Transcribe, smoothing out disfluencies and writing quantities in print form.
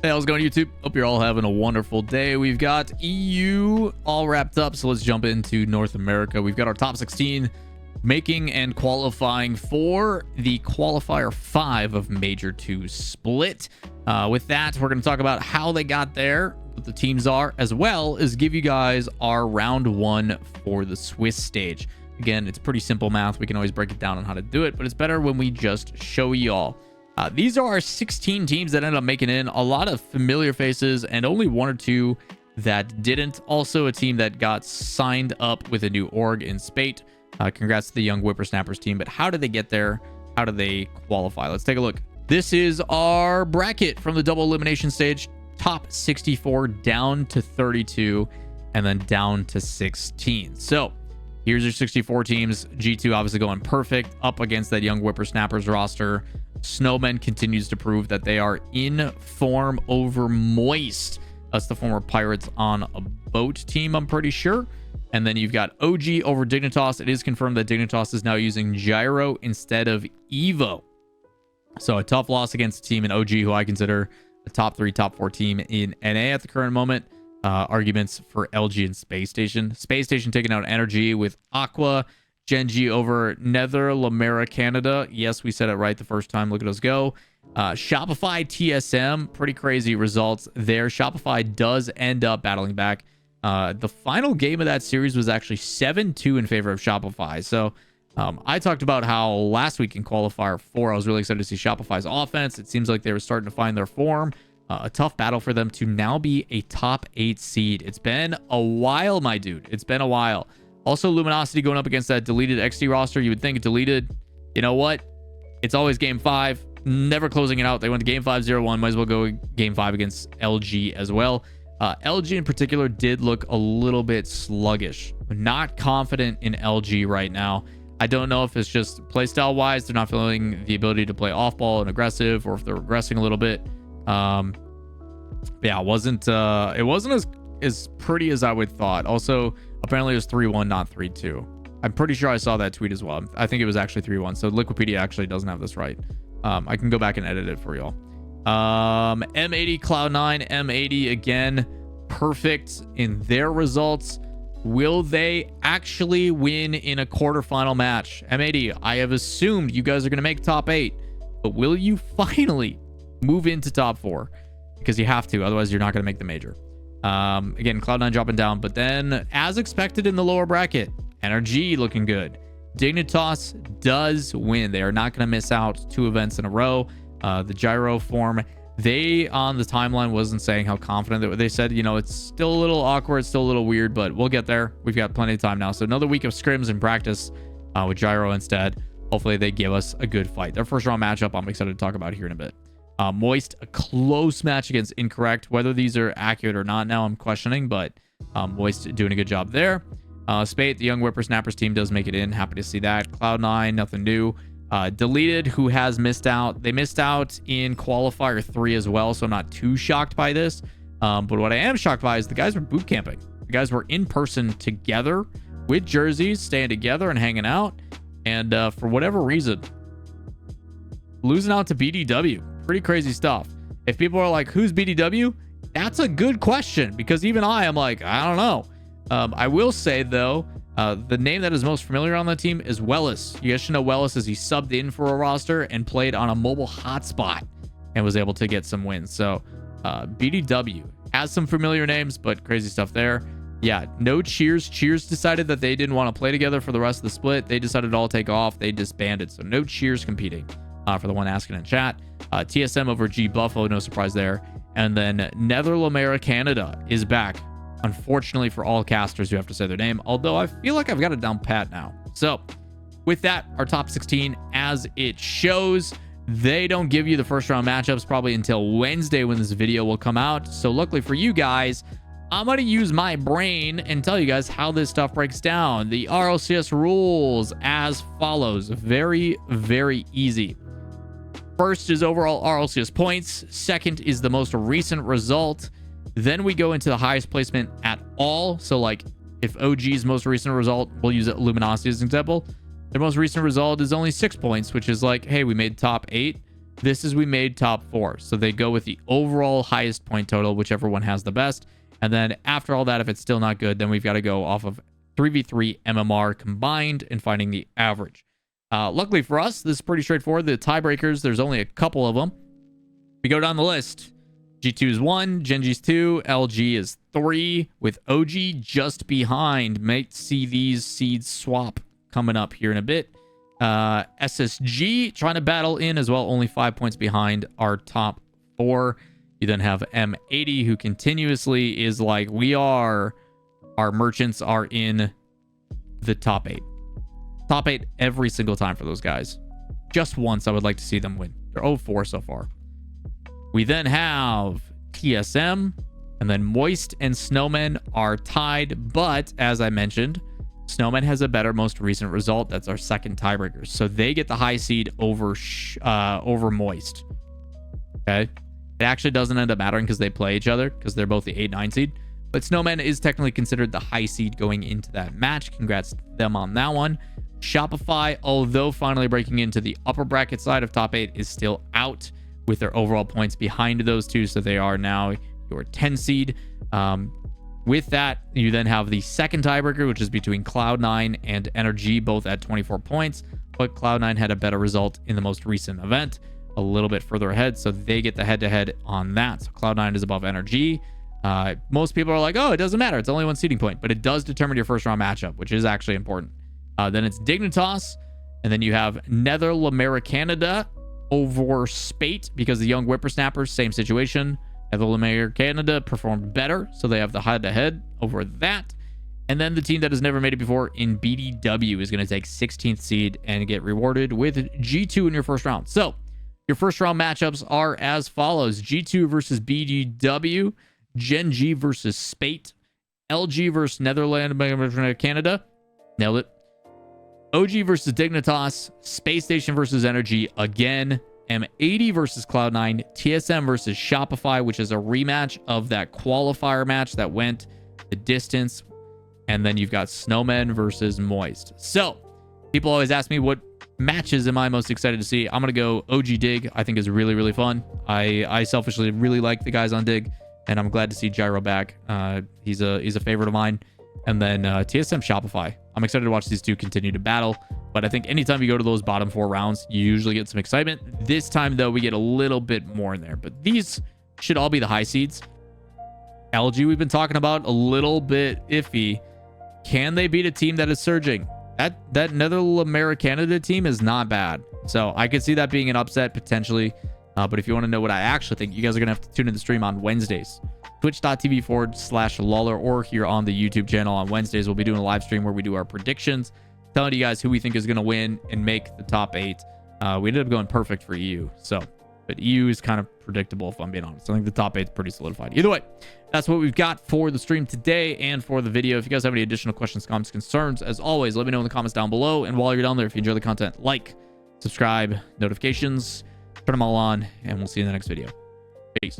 Hey, how's it going, YouTube? Hope you're all having a wonderful day. We've got EU all wrapped up, so let's jump into North America. We've got our top 16 making and qualifying for the qualifier 5 of Major 2 split. With that, we're going to talk about how they got there, what the teams are, as well as give you guys our round 1 for the Swiss stage. Again, it's pretty simple math. We can always break it down on how to do it, but it's better when we just show you all. These are our 16 teams that ended up making in. A lot of familiar faces and only 1 or 2 that didn't. Also a team that got signed up with a new org in Spate. Congrats to the young Whippersnappers team. But how did they get there? How did they qualify? Let's take a look. This is our bracket from the double elimination stage. Top 64 down to 32 and then down to 16. So here's your 64 teams. G2 obviously going perfect up against that young Whippersnappers roster. Snowmen continues to prove that they are in form over Moist. That's the former Pirates on a boat team, I'm pretty sure. And then you've got OG over Dignitas. It is confirmed that Dignitas is now using Gyro instead of Evo. So a tough loss against a team in OG who I consider a top 3, top 4 team in NA at the current moment. Arguments for LG and Space Station. Space Station taking out Energy with Aqua. Genji over Nether Lamera Canada. Yes, we said it right the first time. Look at us go. Shopify TSM. Pretty crazy results there. Shopify does end up battling back. The final game of that series was actually 7-2 in favor of Shopify. So I talked about how last week in Qualifier 4, I was really excited to see Shopify's offense. It seems like they were starting to find their form. A tough battle for them to now be a top 8 seed. It's been a while, my dude. It's been a while. Also, Luminosity going up against that deleted XD roster. You would think deleted, you know what? It's always game 5. Never closing it out. They went to game 5, 0-1. Might as well go game 5 against LG as well. LG in particular did look a little bit sluggish. Not confident in LG right now. I don't know if it's just playstyle wise, they're not feeling the ability to play off ball and aggressive, or if they're regressing a little bit. Yeah, it wasn't as pretty as I would thought. Also, apparently it was 3-1, not 3-2. I'm pretty sure I saw that tweet as well. I think it was actually 3-1. So Liquipedia actually doesn't have this right. I can go back and edit it for y'all. M80 Cloud9, M80 again, perfect in their results. Will they actually win in a quarterfinal match? M80, I have assumed you guys are going to make top 8, but will you finally move into top 4? Because you have to, otherwise you're not going to make the major. Again, Cloud9 dropping down, but then as expected in the lower bracket, Energy looking good. Dignitas does win. They are not going to miss out 2 events in a row. The Gyro form, they on the timeline wasn't saying how confident they said, you know, it's still a little awkward, it's still a little weird, but we'll get there. We've got plenty of time now. So another week of scrims and practice with Gyro instead. Hopefully they give us a good fight. Their first round matchup, I'm excited to talk about here in a bit. Moist, a close match against Incorrect. Whether these are accurate or not now, I'm questioning, but Moist doing a good job there. Spate, the young Whippersnappers team, does make it in. Happy to see that. Cloud9, nothing new. Deleted, who has missed out. They missed out in Qualifier 3 as well, so I'm not too shocked by this. But what I am shocked by is the guys were boot camping. The guys were in person together with jerseys, staying together and hanging out. And for whatever reason, losing out to BDW. Pretty crazy stuff. If people are like, who's BDW? That's a good question, because even I am like, I don't know. I will say, though, the name that is most familiar on the team is Wellis. You guys should know Wellis as he subbed in for a roster and played on a mobile hotspot and was able to get some wins. So BDW has some familiar names, but crazy stuff there. Yeah, no Cheers. Cheers decided that they didn't want to play together for the rest of the split. They decided to all take off. They disbanded. So no Cheers competing for the one asking in chat. TSM over G Buffalo, no surprise there. And then Nether Lamera Canada is back. Unfortunately for all casters who have to say their name, although I feel like I've got it down pat now. So with that, our top 16 as it shows. They don't give you the first round matchups probably until Wednesday when this video will come out. So luckily for you guys, I'm going to use my brain and tell you guys how this stuff breaks down. The RLCS rules as follows. Very, very easy. First is overall RLCS points. Second is the most recent result. Then we go into the highest placement at all. So like if OG's most recent result, we'll use Luminosity as an example. Their most recent result is only 6 points, which is like, hey, we made top 8. This is we made top 4. So they go with the overall highest point total, whichever one has the best. And then after all that, if it's still not good, then we've got to go off of 3v3 MMR combined and finding the average. Luckily for us, this is pretty straightforward. The tiebreakers, there's only a couple of them. We go down the list. G2 is 1, Genji's 2, LG is 3, with OG just behind. Might see these seeds swap coming up here in a bit. SSG trying to battle in as well, only 5 points behind our top 4. You then have M80, who continuously is like, our merchants are in the top 8. Top 8 every single time for those guys. Just once I would like to see them win. They're 0-4 so far. We then have TSM, and then Moist and Snowman are tied, but as I mentioned, Snowman has a better most recent result. That's our second tiebreaker. So they get the high seed over Moist. Okay. It actually doesn't end up mattering because they play each other because they're both the 8-9 seed. But Snowman is technically considered the high seed going into that match. Congrats to them on that one. Shopify, although finally breaking into the upper bracket side of top 8, is still out with their overall points behind those two. So they are now your 10 seed. With that, you then have the second tiebreaker, which is between Cloud9 and NRG, both at 24 points. But Cloud9 had a better result in the most recent event, a little bit further ahead. So they get the head-to-head on that. So Cloud9 is above NRG. Most people are like, oh, it doesn't matter. It's only one seeding point. But it does determine your first round matchup, which is actually important. Then it's Dignitas. And then you have Nether Canada over Spate, because the young whippersnappers, same situation. Nether Canada performed better, so they have the head-to-head over that. And then the team that has never made it before in BDW is going to take 16th seed and get rewarded with G2 in your first round. So your first round matchups are as follows: G2 versus BDW, Genji versus Spate, LG versus Netherlands Canada, nailed it, OG versus Dignitas, Space Station versus Energy again, M80 versus Cloud9, TSM versus Shopify, which is a rematch of that qualifier match that went the distance. And then you've got Snowmen versus Moist. So people always ask me, what matches am I most excited to see? I'm going to go OG Dig. I think is really, really fun. I selfishly really like the guys on Dig, and I'm glad to see Gyro back. He's a favorite of mine. And then TSM Shopify. I'm excited to watch these two continue to battle. But I think anytime you go to those bottom 4 rounds, you usually get some excitement. This time, though, we get a little bit more in there. But these should all be the high seeds. LG, we've been talking about, a little bit iffy. Can they beat a team that is surging? That Netherlands Canada team is not bad. So I could see that being an upset potentially. But if you want to know what I actually think, you guys are going to have to tune in the stream on Wednesdays. Twitch.tv/Lawler, or here on the YouTube channel on Wednesdays. We'll be doing a live stream where we do our predictions, telling you guys who we think is going to win and make the top 8. We ended up going perfect for EU. But EU is kind of predictable, if I'm being honest. I think the top 8 is pretty solidified. Either way, that's what we've got for the stream today and for the video. If you guys have any additional questions, comments, concerns, as always, let me know in the comments down below. And while you're down there, if you enjoy the content, like, subscribe, notifications, turn them all on, and we'll see you in the next video. Peace.